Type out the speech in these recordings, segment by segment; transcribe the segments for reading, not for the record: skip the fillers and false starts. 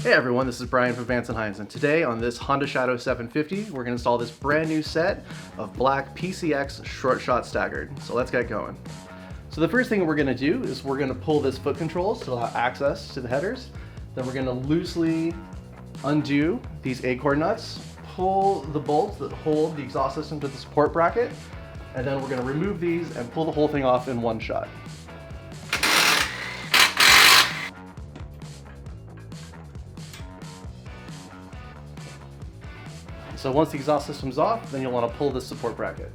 Hey everyone, this is Brian from Vance Hines, and today on this Honda Shadow 750, we're going to install this brand new set of black PCX ShortShot Staggered. So let's get going. So the first thing we're going to do is we're going to pull this foot controls to allow access to the headers. Then we're going to loosely undo these acorn nuts, pull the bolts that hold the exhaust system to the support bracket, and then we're going to remove these and pull the whole thing off in one shot. So once the exhaust system's off, then you'll want to pull this support bracket.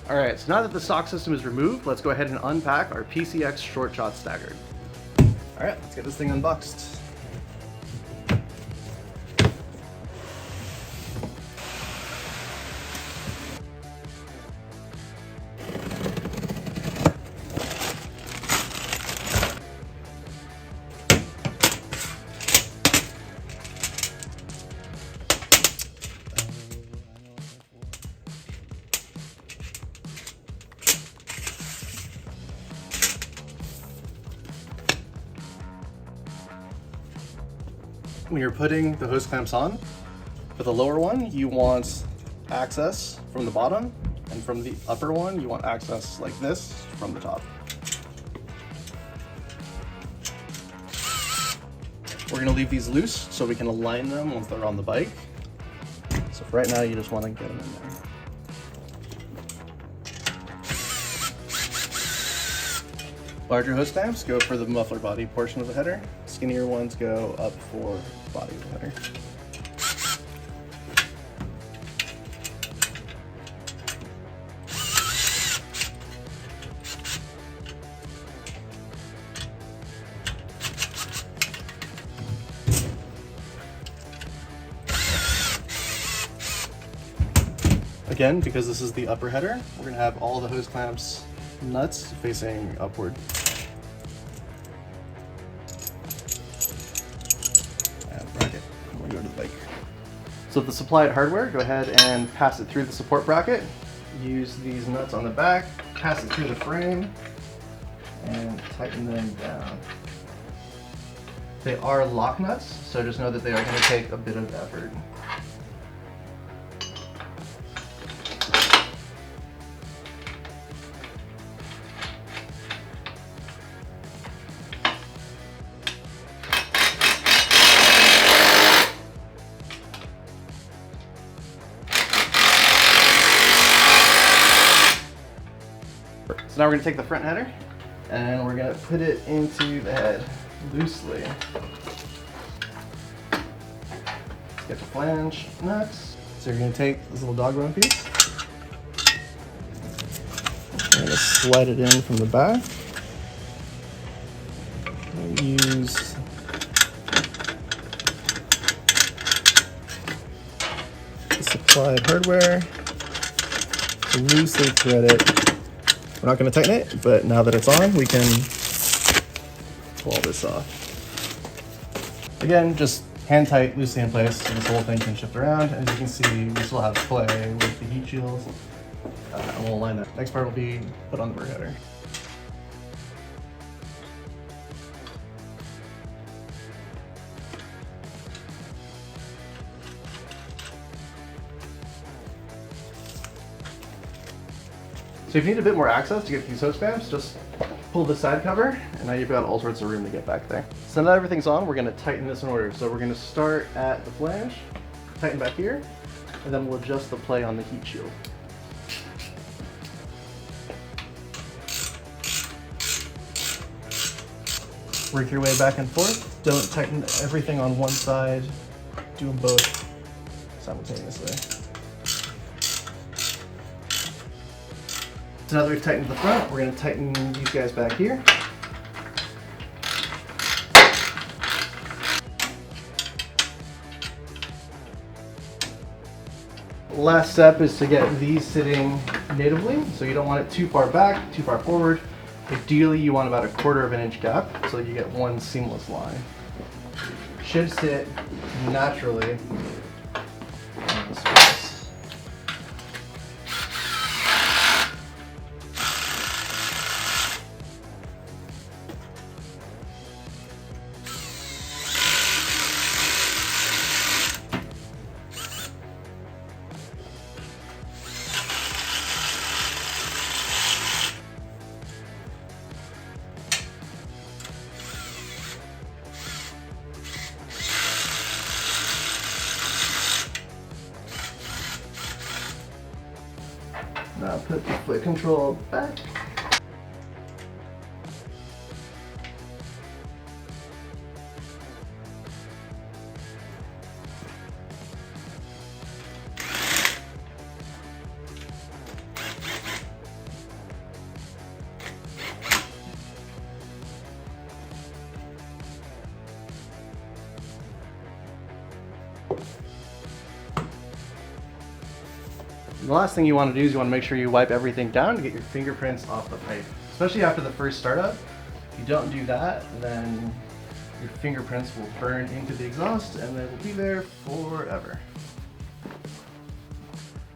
Alright, so now that the stock system is removed, let's go ahead and unpack our PCX ShortShot Staggered. Alright, let's get this thing unboxed. When you're putting the hose clamps on, for the lower one, you want access from the bottom, and from the upper one, you want access like this from the top. We're gonna leave these loose so we can align them once they're on the bike. So for right now, you just wanna get them in there. Larger hose clamps go for the muffler body portion of the header. Skinnier ones go up for the body of the header. Again, because this is the upper header, we're going to have all the hose clamps nuts facing upward. And bracket. We'll go to the bike. So the supplied hardware, go ahead and pass it through the support bracket. Use these nuts on the back, pass it through the frame, and tighten them down. They are lock nuts, so just know that they are going to take a bit of effort. So now we're going to take the front header and we're going to put it into the head loosely. Get the flange nuts. So you're going to take this little dog bone piece. You're going to slide it in from the back. Use the supplied hardware to loosely thread it. We're not going to tighten it, but now that it's on, we can pull all this off. Again, just hand tight, loosely in place, so this whole thing can shift around. As you can see, we still have play with the heat shields, and we'll align that. Next part will be put on the bird header. So if you need a bit more access to get these hose clamps, just pull the side cover, and now you've got all sorts of room to get back there. So now that everything's on, we're gonna tighten this in order. So we're gonna start at the flange, tighten back here, and then we'll adjust the play on the heat shield. Work your way back and forth. Don't tighten everything on one side. Do them both simultaneously. So now that we've tightened the front, we're going to tighten these guys back here. Last step is to get these sitting natively, so you don't want it too far back, too far forward. Ideally, you want about 1/4 of an inch gap so you get one seamless line. Should sit naturally on the space. Now put the foot control back. The last thing you want to do is you want to make sure you wipe everything down to get your fingerprints off the pipe, especially after the first startup. If you don't do that, then your fingerprints will burn into the exhaust and they will be there forever.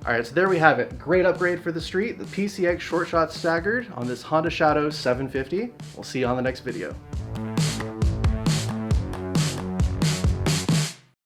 Alright, so there we have it. Great upgrade for the street, the PCX ShortShot Staggered on this Honda Shadow 750. We'll see you on the next video.